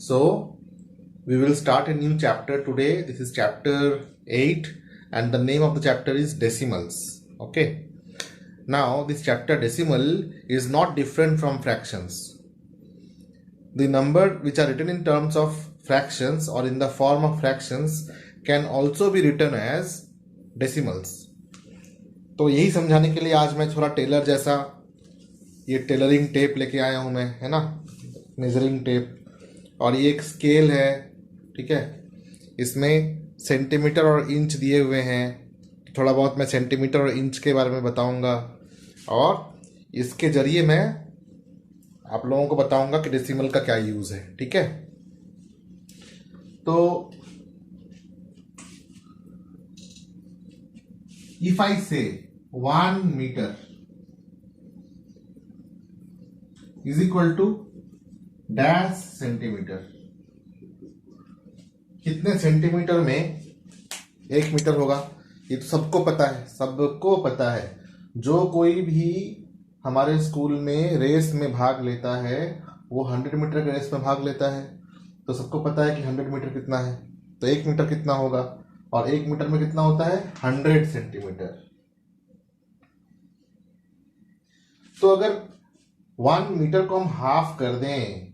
So, we will start a new chapter today. This is chapter 8, and the name of the chapter is decimals. Okay. Now, this chapter decimal is not different from fractions. The number which are written in terms of fractions or in the form of fractions can also be written as decimals. तो यही समझाने के लिए आज मैं थोड़ा Taylor जैसा ये टेलरिंग टेप लेके आया हूँ मैं, है ना, मेजरिंग टेप, और ये एक स्केल है, ठीक है। इसमें सेंटीमीटर और इंच दिए हुए हैं, थोड़ा बहुत मैं सेंटीमीटर और इंच के बारे में बताऊंगा और इसके जरिए मैं आप लोगों को बताऊंगा कि डेसिमल का क्या यूज है, ठीक है। तो if I say 1 metre is equal to dash centimetre, कितने सेंटीमीटर में 1 मीटर होगा, ये तो सबको पता है, सबको पता है। जो कोई भी हमारे स्कूल में रेस में भाग लेता है वो 100 मीटर के रेस में भाग लेता है, तो सबको पता है कि 100 मीटर कितना है। तो 1 मीटर कितना होगा, और 1 मीटर में कितना होता है 100 सेंटीमीटर। तो अगर 1 मीटर को हम हाफ कर दें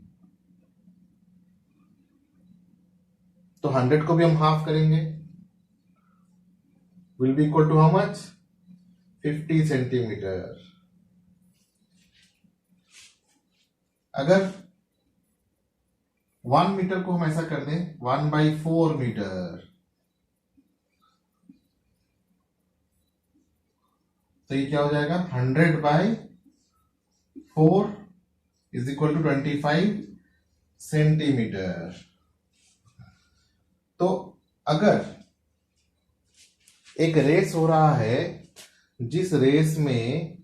तो 100 को भी हम हाफ करेंगे, will be equal to how much, 50 centimetre. अगर 1 मीटर को हम ऐसा कर दें 1/4 मीटर, तो ये क्या हो जाएगा 100/4 इज इक्वल टू 25 सेंटीमीटर। तो अगर एक रेस हो रहा है जिस रेस में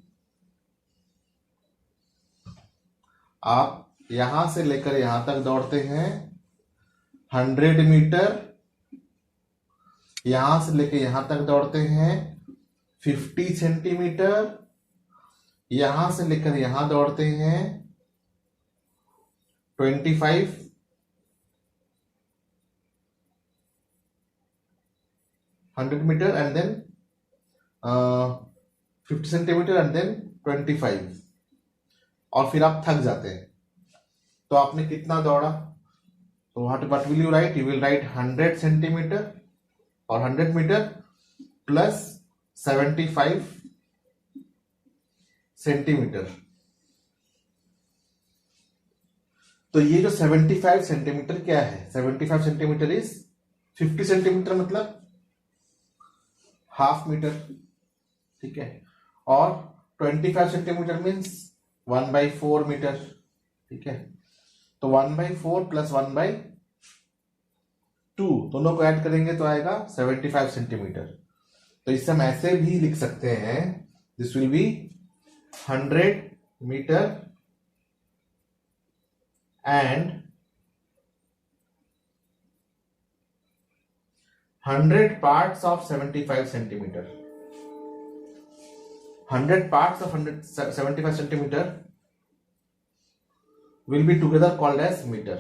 आप यहां से लेकर यहां तक दौड़ते हैं 100 मीटर, यहां से लेकर यहां तक दौड़ते हैं 50 सेंटीमीटर, यहां से लेकर यहां दौड़ते हैं 25 100 metre and then 50 centimetre and then 25, और फिर आप थक जाते हैं, तो आपने कितना दौड़ा, तो what will you right, you will write 100 centimetre और 100 मीटर प्लस 75 सेंटीमीटर। तो ये जो 75 सेंटीमीटर क्या है, 75 सेंटीमीटर इज 50 सेंटीमीटर मतलब हाफ मीटर, ठीक है, और 25 सेंटीमीटर मीन्स 1/4 मीटर, ठीक है। तो 1/4 प्लस 1/2 दोनों को ऐड करेंगे तो आएगा 75 सेंटीमीटर। तो इससे हम ऐसे भी लिख सकते हैं, this will be 100 metre and 100 parts of 75 centimeter. 100 parts of 75 centimeter will be together called as meter.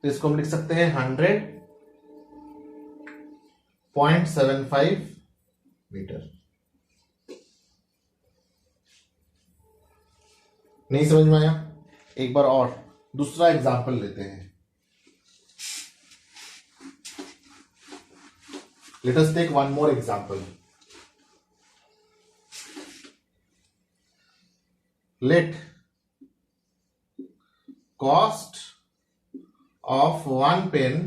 तो इसको हम लिख सकते हैं 100.75 मीटर। नहीं समझ में आया, एक बार और दूसरा एग्जांपल लेते हैं। Let us take one more example. Let cost of 1 pen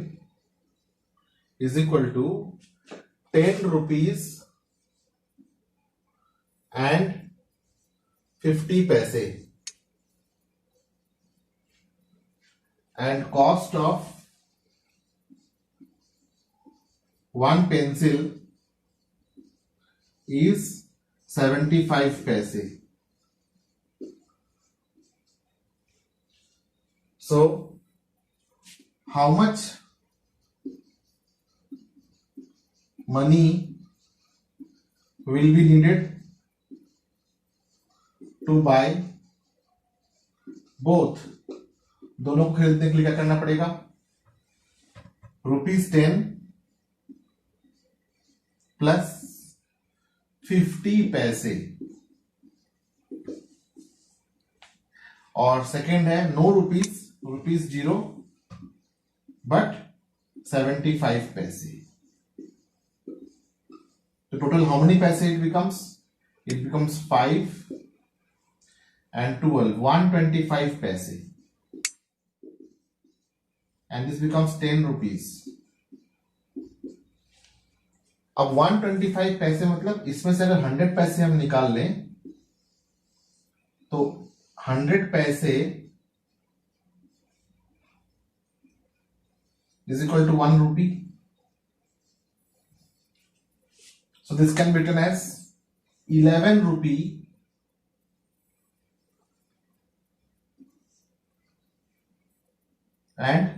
is equal to 10 rupees and 50 paise, and cost of 1 pencil is 75 paise. So, how much money will be needed to buy both दोनों को खरीदने के लिए क्या करना पड़ेगा, ₹10 plus 50 पैसे, और सेकेंड है नो रुपीज 0 बट 75 पैसे. तो टोटल हाउ मेनी पैसे इट बिकम्स 5 and 12, 125 पैसे, and this becomes 10 rupees. अब 125 पैसे मतलब इसमें से अगर 100 पैसे हम निकाल लें तो 100 पैसे is equal to 1 rupee. So this can be written as 11 rupee and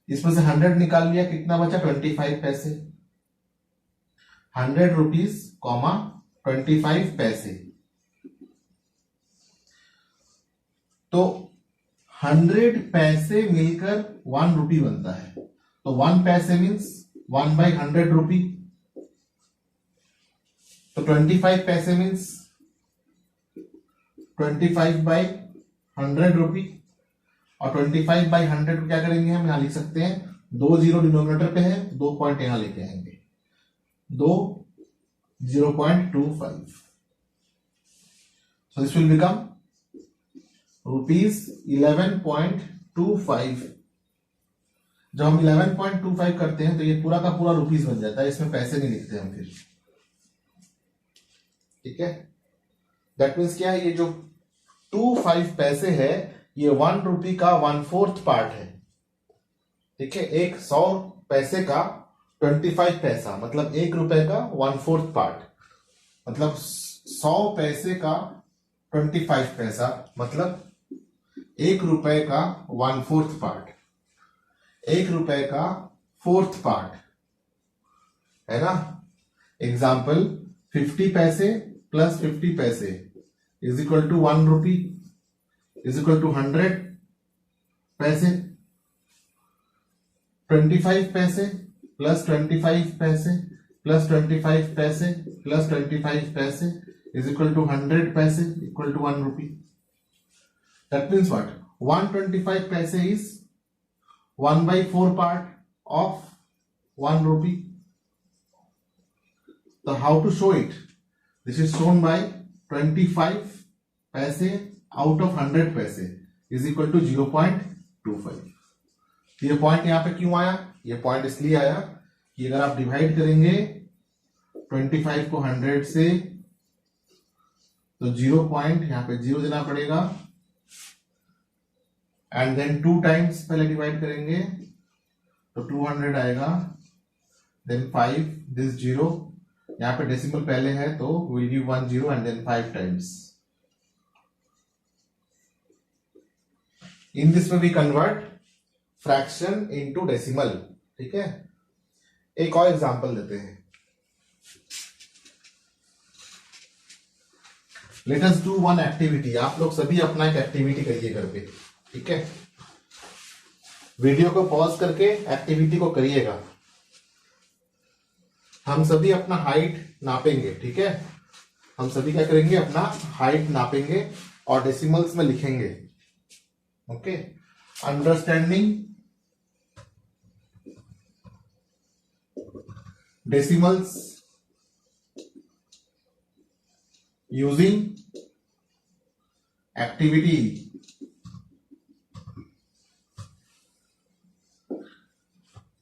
इसमें से 100 निकाल लिया, कितना बचा 25 पैसे. 100 रुपीज 25 पैसे. तो 100 पैसे मिलकर 1 रुपी बनता है. तो 1 पैसे मीन्स 1/100 रुपी. तो 25 पैसे मीन्स 25/100 रुपी. और 25/100 को क्या करेंगे हम, यहां लिख सकते हैं 2 0 डिनोमिनेटर पे है, 2 पॉइंट यहां लेके आएंगे, 2 0.25. So this will become ₹11.25. जब हम 11.25 करते हैं तो ये पूरा का पूरा रुपीस बन जाता है, इसमें पैसे नहीं लिखते हम फिर. ठीक है, दैट मीन्स क्या है, ये जो 25 पैसे है ये 1 रुपी का 1/4 पार्ट है. ठीक है, एक 100 पैसे का 25 पैसा मतलब 1 रुपए का 1/4 पार्ट, मतलब 100 पैसे का 25 पैसा मतलब 1 रुपए का 1/4 पार्ट, 1 रुपए का 4th पार्ट है ना. एग्जाम्पल 50 पैसे प्लस 50 पैसे is equal to 1 rupee is equal to 100 पैसे. 25 पैसे प्लस 25 पैसे प्लस 25 पैसे प्लस 25 पैसे इज इक्वल टू 100 पैसे equal to 1 rupee. That means what, 125 पैसे is 1/4 part of 1 rupee. So how to show it? This is shown by 25 पैसे out of 100 पैसे is equal to 0.25. ये पॉइंट यहां पे क्यों आया, ये पॉइंट इसलिए आया कि अगर आप डिवाइड करेंगे 25 को 100 से तो 0 पॉइंट यहां पे 0 देना पड़ेगा एंड देन 2 टाइम्स पहले डिवाइड करेंगे तो 200 आएगा, देन 5 दिस 0, यहां पे डेसिमल पहले है तो will give 1 0 and then 5 times. In this way we convert fraction into decimal. ठीक है, एक और एग्जांपल देते हैं. Let us do one activity. आप लोग सभी अपना एक एक्टिविटी करिए घर पे. ठीक है, वीडियो को पॉज करके एक्टिविटी को करिएगा. हम सभी अपना हाइट नापेंगे. ठीक है, हम सभी क्या करेंगे, अपना हाइट नापेंगे और डेसिमल्स में लिखेंगे. Okay, understanding decimals using activity.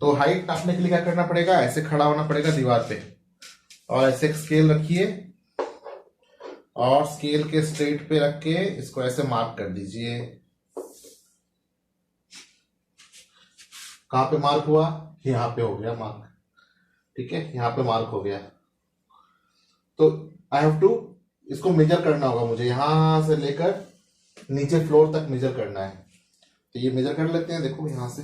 तो हाइट नापने के लिए क्या करना पड़ेगा, ऐसे खड़ा होना पड़ेगा दीवार पे और ऐसे स्केल रखिए और स्केल के स्ट्रेट पे रख के इसको ऐसे मार्क कर दीजिए. कहां पे मार्क हुआ, यहां पे हो गया मार्क. ठीक है, यहां पे मार्क हो गया. तो आई हैव टू इसको मेजर करना होगा मुझे, यहां से लेकर नीचे फ्लोर तक मेजर करना है. तो ये मेजर कर लेते हैं. देखो यहां से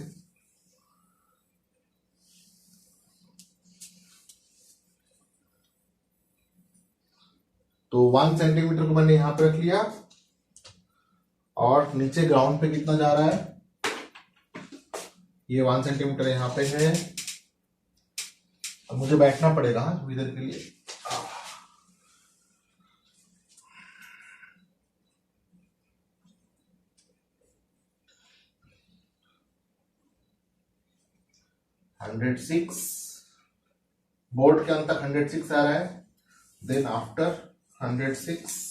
तो 1 सेंटीमीटर को मैंने यहां पे रख लिया और नीचे ग्राउंड पे कितना जा रहा है ये 1 सेंटीमीटर यहाँ पे है। अब मुझे बैठना पड़ेगा इधर के लिए। 106 बोर्ड के अंत तक 106 आ रहा है। Then after 106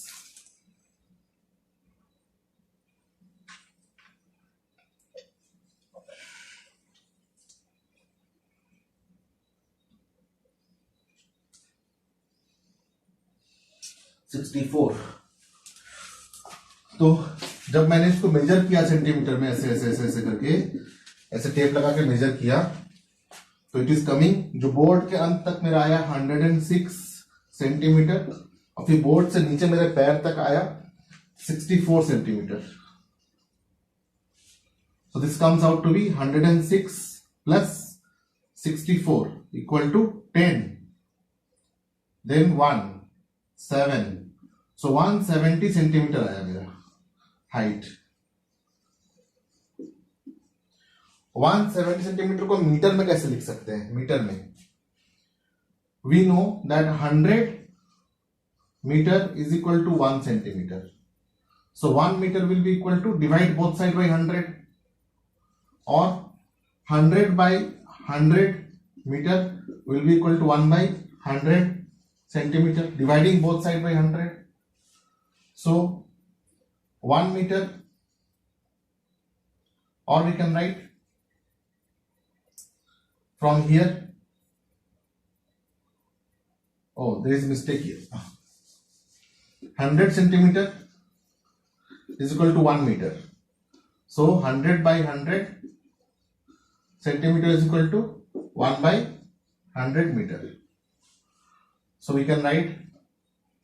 64। तो जब मैंने इसको मेजर किया सेंटीमीटर में ऐसे ऐसे ऐसे ऐसे करके ऐसे टेप लगा के मेजर किया तो इट इज कमिंग, जो बोर्ड के अंत तक मेरा आया 106 सेंटीमीटर और फिर बोर्ड से नीचे मेरे पैर तक आया 64 centimetre. So this comes out to be 106 plus 64 equal to 10. Then 1, 7. So 170 centimetre आया मेरा हाइट। 170 सेंटीमीटर को मीटर में कैसे लिख सकते हैं? मीटर में we know that 100 meter is equal to 1 centimeter. So 1 meter will be equal to, divide both side by 100, or 100 by 100 meter will be equal to 1 by 100 centimeter, dividing both side by 100. So 1 meter, or we can write from here. Oh, there is a mistake here. 100 centimeter is equal to 1 meter. So 100 by 100 centimeter is equal to 1 by 100 meter. So we can write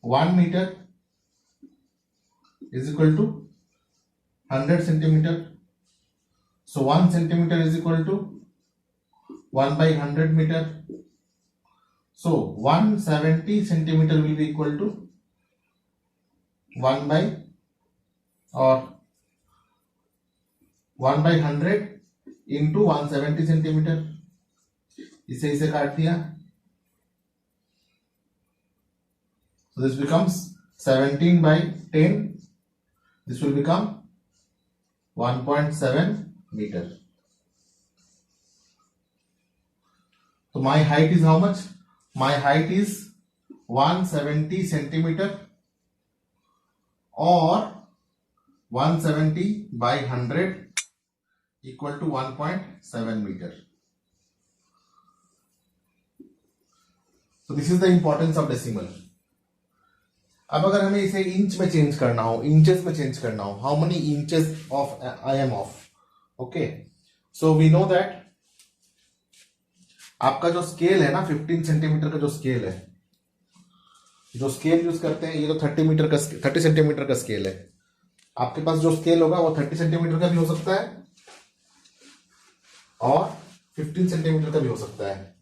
1 meter is equal to 100 centimeter. So 1 centimeter is equal to 1 by 100 meter. So 170 centimeter will be equal to 1 by or 1 by 100 into 170 centimetre. इसे काट दिया। So this becomes 17 by 10. This will become 1.7 meter. So my height is how much? My height is 170 centimeter or 170 by 100 equal to 1.7 meter. So this is the importance of decimal. अब अगर हमें इसे inch में change करना हो, inches में change करना हो, how many inches of I am of, okay, so we know that आपका जो स्केल है ना 15 सेंटीमीटर का जो स्केल है, जो स्केल यूज करते हैं, ये तो 30 सेंटीमीटर का स्केल है। आपके पास जो स्केल होगा वो 30 सेंटीमीटर का भी हो सकता है और 15 सेंटीमीटर का भी हो सकता है।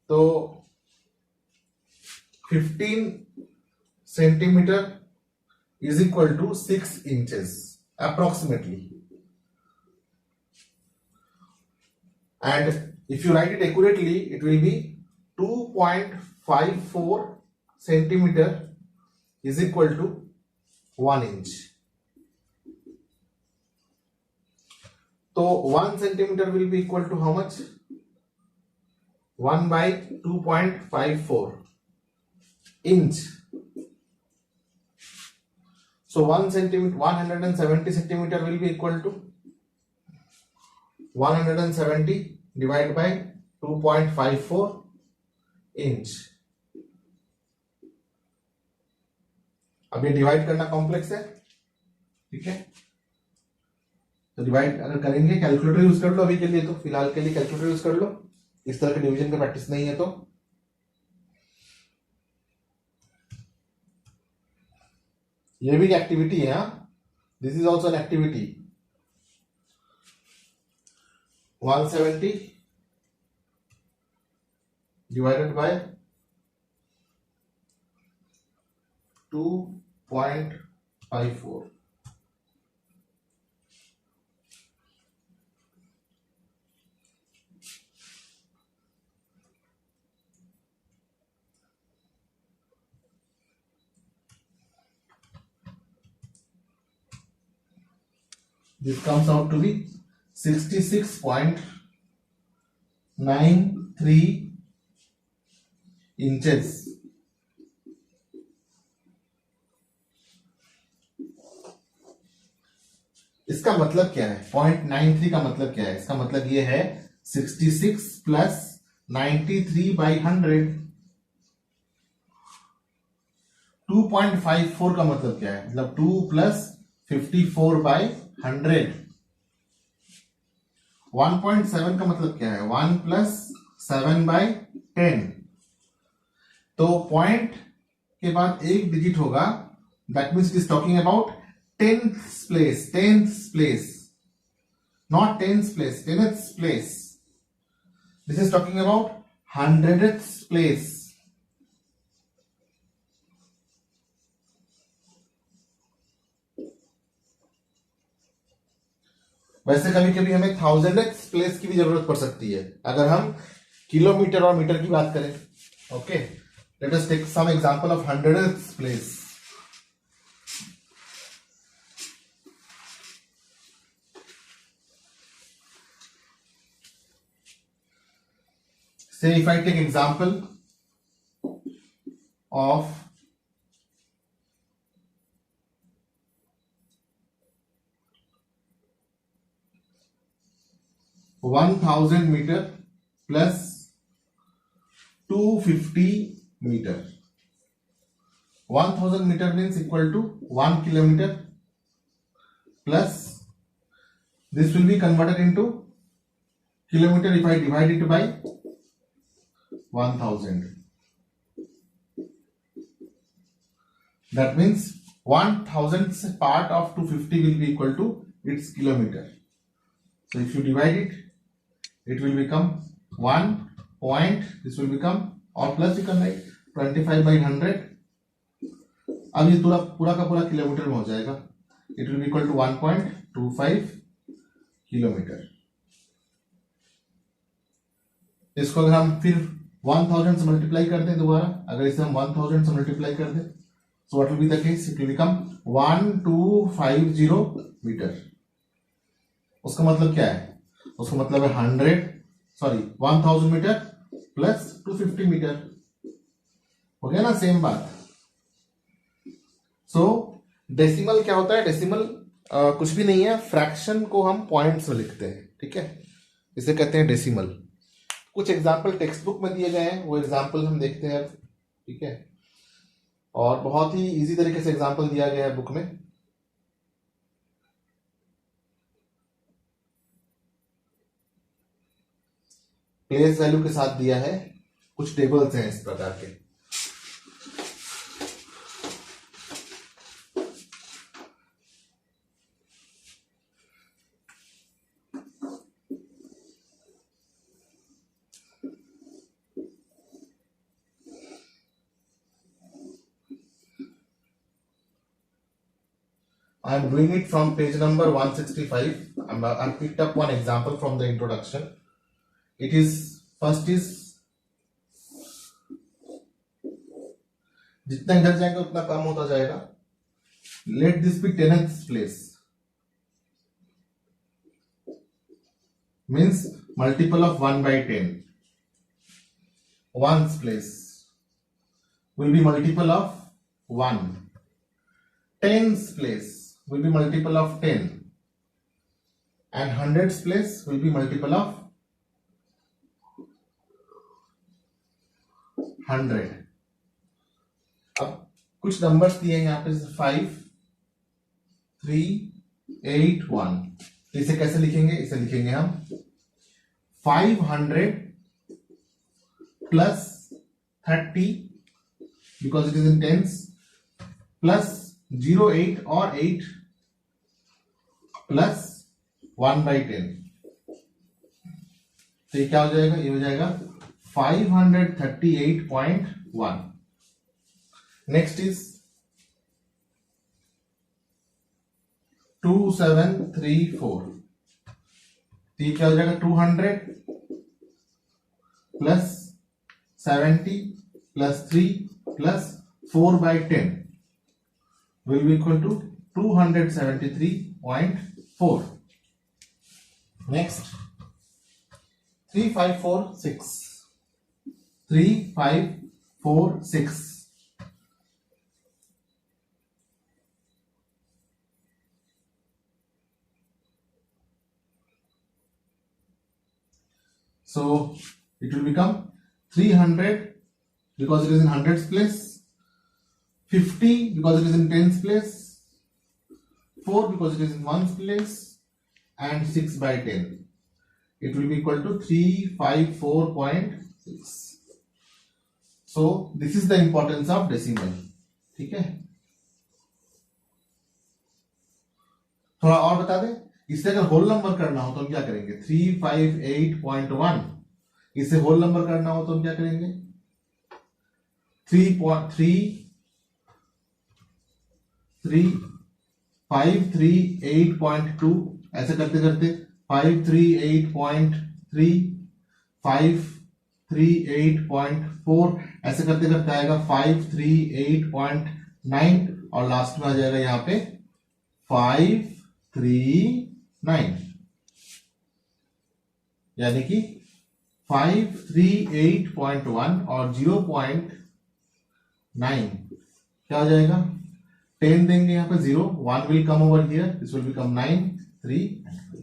तो 15 centimetre is equal to 6 inches approximately, and if you write it accurately it will be 2.54 centimeter is equal to 1 inch. तो 1 centimetre will be equal to how much? 1 by 2.54 inch. So 170 centimeter will be equal to 170 divided by 2.54 inch. अब ये divide करना complex है, ठीक है, तो divide अगर करेंगे, कैलकुलेटर यूज कर लो अभी के लिए, तो फिलहाल के लिए कैलकुलेटर यूज कर लो, इस तरह के डिवीजन का प्रैक्टिस नहीं है तो। ये भी एक्टिविटी है, this is also an activity. 170 divided by 2.54, This comes out to be 66.93 inches. इसका मतलब क्या है? 0.93 का मतलब क्या है? इसका मतलब ये है 66 प्लस 93 बाई 100. 2.54 का मतलब क्या है? मतलब 2 प्लस 54 बाई 100. 1.7 का मतलब क्या है? 1 प्लस 7 बाई 10. तो पॉइंट के बाद एक डिजिट होगा. That means it is talking about 10th place, not 10th place, 10th place. This is talking about 100th place. वैसे कभी कभी हमें 1000th प्लेस की भी जरूरत पड़ सकती है अगर हम किलोमीटर और मीटर की बात करें. Okay, let us take some example of 100th place. Say if I take example of 1000 meter plus 250 meter. 1000 meter means equal to 1 kilometer plus this will be converted into kilometer if I divide it by 1000. That means 1000th part of 250 will be equal to its kilometer. So if you divide it, it will become 1 point. This will become, or plus you can write 25 by 100. अब ये पूरा का पूरा kilometre में हो जाएगा. It will be equal to 1.25 kilometre. इसको अगर हम फिर 1000 से मल्टीप्लाई कर दें दोबारा, अगर इसे हम 1000 से मल्टीप्लाई कर दें, so what will be the case? It will become 1250 metre. उसका मतलब क्या है? उसका मतलब है 1000 मीटर प्लस 250 मीटर. हो गया ना, सेम बात. सो डेसिमल क्या होता है? डेसिमल कुछ भी नहीं है, फ्रैक्शन को हम पॉइंट्स में लिखते हैं. ठीक है, इसे कहते हैं डेसिमल. कुछ एग्जाम्पल टेक्स्ट बुक में दिए गए हैं, वो एग्जाम्पल हम देखते हैं. ठीक है, और बहुत ही इजी तरीके से एग्जाम्पल दिया गया है बुक में. प्लेस वैल्यू के साथ दिया है. कुछ टेबल्स हैं इस प्रकार के. I am doing it from page number 165. I picked up one example from the introduction. It is, first is, जितना इधर जाएगा उतना कम होता जाएगा. Let this be 10th place. Means multiple of 1 by 10. 1's place will be multiple of 1. 10's place will be multiple of 10, and 100th place will be multiple of 100. अब कुछ numbers दिए हैं यहाँ पे, 5, 3, 8, 1. इसे कैसे लिखेंगे? इसे लिखेंगे हम 500 plus 30 because it is in tens plus 0, 8 or 8 plus 1 by 10. तो ये क्या हो जाएगा? ये हो जाएगा 538.1. Next is 2734. तो ये क्या हो जाएगा? 200 plus 70 plus 3 plus 4 by 10 will be equal to 273.5. 4. Next 3 5 4 6. 3 5 4 6. So it will become 300 because it is in hundreds place, 50 because it is in tens place, 4 because it is in ones place, and 6 by 10. It will be equal to 354.6. So this is the importance of decimal. ठीक है, थोड़ा और बता दें, इससे अगर whole number करना हो तो हम क्या करेंगे? 358.1. इसे होल नंबर करना हो तो हम क्या करेंगे? 538.2. ऐसे करते करते 538.3, 538.4, ऐसे करते करते आएगा 538.9 और लास्ट में आ जाएगा यहां पे 539, यानी कि 538.1 और 0.9 क्या हो जाएगा? 10 देंगे यहां पे 0, 1 will come over here, this will become 9, 3 and 2.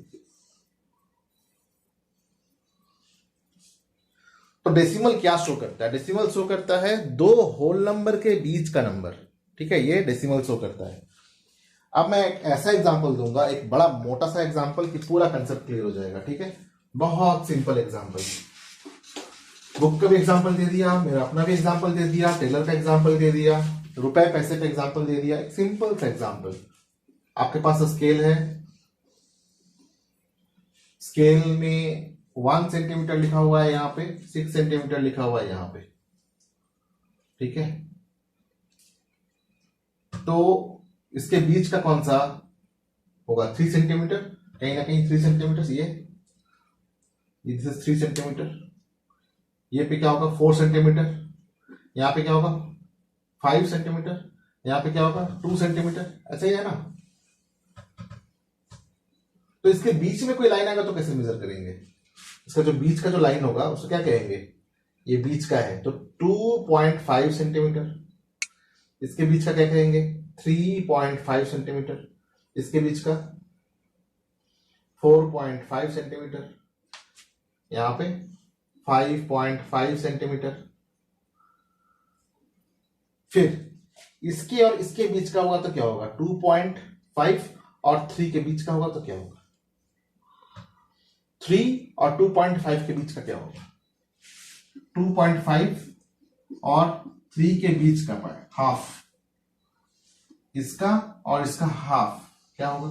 तो डेसिमल क्या शो करता है? डेसिमल शो करता है दो होल नंबर के बीच का नंबर. ठीक है, ये डेसिमल शो करता है. अब मैं एक ऐसा एग्जांपल दूंगा, एक बड़ा मोटा सा एग्जांपल कि पूरा कंसेप्ट क्लियर हो जाएगा. ठीक है, बहुत सिंपल एग्जांपल. बुक का भी एग्जांपल दे दिया, मेरा अपना भी एग्जांपल दे दिया, टेलर का एग्जांपल दे दिया, रुपए पैसे का एग्जांपल दे दिया. एक सिंपल सा एग्जांपल. आपके पास स्केल है, स्केल में 1 सेंटीमीटर लिखा हुआ है, यहां पे 6 सेंटीमीटर लिखा हुआ है यहां पे. ठीक है, तो इसके बीच का कौन सा होगा? 3 सेंटीमीटर, कहीं ना कहीं 3 सेंटीमीटर. ये दिस इज 3 सेंटीमीटर. ये पे क्या होगा? 4 सेंटीमीटर. यहां पे क्या होगा? 5 सेंटीमीटर. यहां पे क्या होगा? 2 सेंटीमीटर. ऐसा ही है ना. तो इसके बीच में कोई लाइन आएगा तो कैसे मेजर करेंगे? इसका जो बीच का जो लाइन होगा उसको क्या कहेंगे? ये बीच का है तो 2.5 सेंटीमीटर. इसके बीच का क्या कहेंगे? 3.5 सेंटीमीटर. इसके बीच का 4.5 सेंटीमीटर. यहां पे 5.5 सेंटीमीटर. फिर इसके और इसके बीच का होगा तो क्या होगा? 2.5 और 3 के बीच का होगा तो क्या होगा? 3 और 2.5 के बीच का क्या होगा? 2.5 और 3 के बीच का हाफ. इसका और इसका हाफ क्या होगा?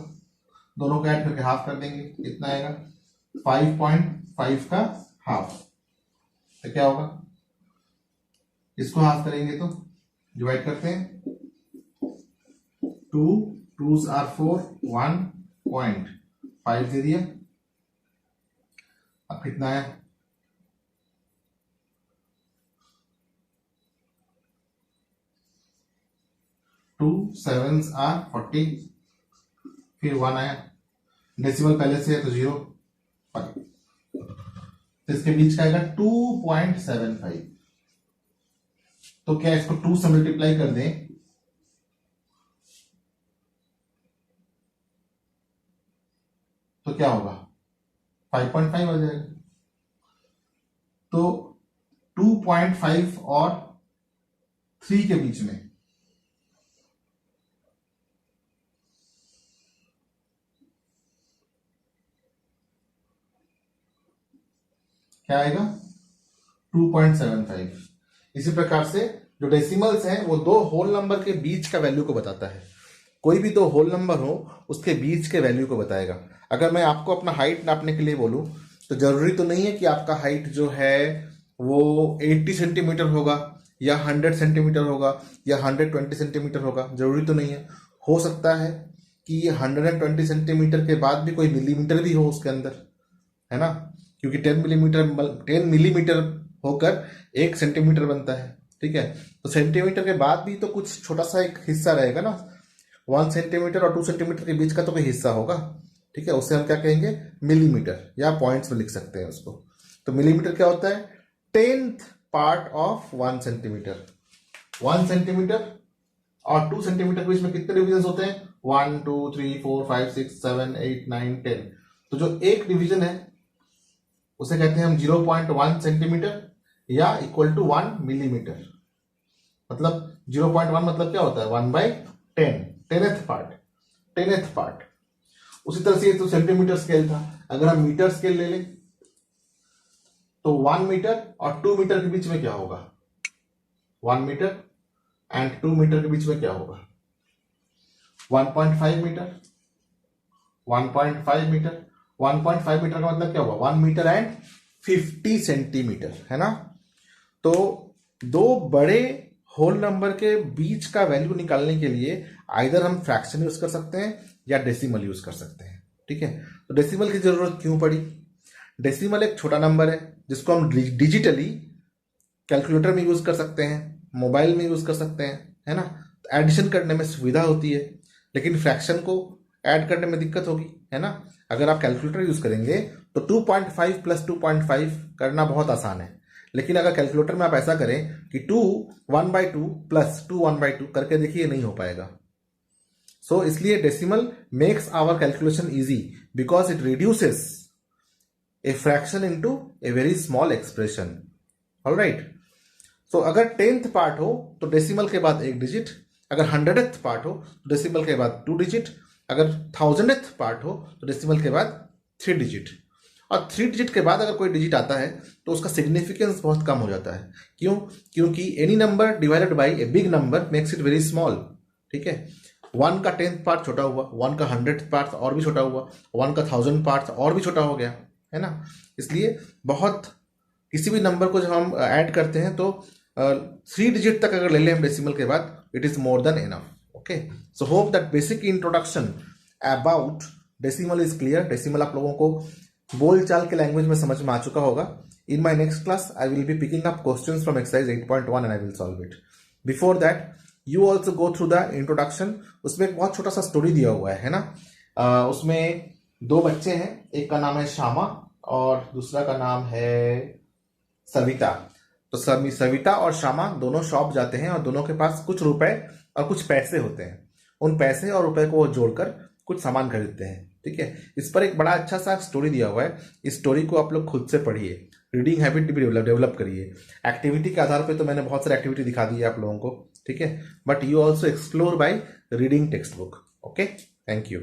दोनों को ऐड करके हाफ कर देंगे, कितना आएगा? 5.5 का हाफ. तो क्या होगा? इसको हाफ करेंगे तो डिवाइड करते हैं. 2 2s are 4, 1.5 दे दिया. अब कितना है? 2 7s are 40. फिर 1 आया. डेसिमल पहले से है तो 0, 5. तो इसके बीच का आएगा 2.75. तो क्या इसको 2 से मल्टीप्लाई कर दें तो क्या होगा? 5.5 आ जाएगा. तो 2.5 और 3 के बीच में क्या आएगा? 2.75. इसी प्रकार से जो डेसिमल्स हैं वो दो होल नंबर के बीच का वैल्यू को बताता है. कोई भी दो होल नंबर हो उसके बीच के वैल्यू को बताएगा. अगर मैं आपको अपना हाइट नापने के लिए बोलूं तो जरूरी तो नहीं है कि आपका हाइट जो है वो 80 सेंटीमीटर होगा या 100 सेंटीमीटर होगा या 120 सेंटीमीटर होगा. जरूरी तो नहीं है. हो सकता है कि 120 सेंटीमीटर के बाद भी कोई मिलीमीटर भी हो उसके अंदर, है ना, क्योंकि 10 मिलीमीटर होकर 1 सेंटीमीटर बनता है. ठीक है, तो सेंटीमीटर के बाद भी तो कुछ छोटा सा एक हिस्सा रहेगा ना. 1 सेंटीमीटर और 2 सेंटीमीटर के बीच का तो कोई हिस्सा होगा. ठीक है, उससे हम क्या कहेंगे, मिलीमीटर, या पॉइंट्स में लिख सकते हैं उसको। तो मिलीमीटर क्या होता है, 10th part of 1 centimetre. 1 centimetre और 2 सेंटीमीटर के बीच में कितने डिविजन होते हैं, 1 2 3 4 5 6 7 8 9 10। तो जो एक डिवीजन है उसे कहते हैं हम 0.1 सेंटीमीटर या इक्वल टू 1 मिलीमीटर। मतलब 0.1 मतलब क्या होता है, 1/10, 10th पार्ट, 10th पार्ट। उसी तरह से ये तो सेंटीमीटर स्केल था। अगर हम मीटर स्केल ले लें तो 1 मीटर और 2 मीटर के बीच में क्या होगा, 1 मीटर एंड 2 मीटर के बीच में क्या होगा, 1.5 मीटर, 1.5 मीटर। 1.5 मीटर का मतलब क्या होगा, 1 मीटर एंड 50 सेंटीमीटर, है ना। तो दो बड़े होल नंबर के बीच का वैल्यू निकालने के लिए आइदर हम फ्रैक्शन यूज कर सकते हैं या डेसिमल यूज कर सकते हैं, ठीक है। तो डेसिमल की जरूरत क्यों पड़ी, डेसिमल एक छोटा नंबर है जिसको हम डिजिटली कैलकुलेटर में यूज कर सकते हैं, मोबाइल में यूज कर सकते हैं, है ना। तो एडिशन करने में सुविधा होती है, लेकिन फ्रैक्शन को ऐड करने में दिक्कत होगी, है ना। अगर आप कैलकुलेटर यूज करेंगे तो 2.5 प्लस 2.5 करना बहुत आसान है, लेकिन अगर कैलकुलेटर में आप ऐसा करें कि 2 1/2 प्लस 2 1/2 करके देखिए, नहीं हो पाएगा। सो इसलिए decimal makes our calculation easy because it reduces a fraction into a very small expression. Alright, so अगर 10th पार्ट हो तो डेसिमल के बाद एक डिजिट, अगर 100th पार्ट हो तो डेसिमल के बाद 2 डिजिट, अगर 1000th पार्ट हो तो डेसिमल के बाद 3 डिजिट। और 3 डिजिट के बाद अगर कोई डिजिट आता है तो उसका सिग्निफिकेंस बहुत कम हो जाता है। क्यों, क्योंकि any number divided by a big number makes it very small, ठीक है। 1 का 10th पार्ट छोटा हुआ, 1 का 100th पार्ट और भी छोटा हुआ, 1 का 1000 पार्ट और भी छोटा हो गया, है ना। इसलिए बहुत किसी भी नंबर को जब हम ऐड करते हैं तो 3 डिजिट तक अगर ले लें हम डेसिमल के बाद, it is more than enough. Okay, so hope that basic introduction about decimal is clear. Decimal आप लोगों को बोल चाल के लैंग्वेज में समझ में आ चुका होगा। In my next class I will be picking up questions from exercise 8.1 and I will solve it. Before that you also go through the introduction. उसमें एक बहुत छोटा सा स्टोरी दिया हुआ है ना। उसमें 2 बच्चे हैं, एक का नाम है श्यामा और दूसरा का नाम है सविता। तो सविता और श्यामा दोनों शॉप जाते हैं और दोनों के पास कुछ रुपए और कुछ पैसे होते हैं। उन पैसे और रुपए को वो जोड़कर कुछ सामान खरीदते हैं, ठीक है। इस पर एक बड़ा अच्छा सा स्टोरी दिया हुआ है। इस स्टोरी को आप लोग खुद से पढ़िए, रीडिंग हैबिट भी डेवलप करिए। एक्टिविटी के आधार पे तो मैंने बहुत सारी एक्टिविटी दिखा दी है आप लोगों को, ठीक है, but you also explore by reading text book. Okay, thank you.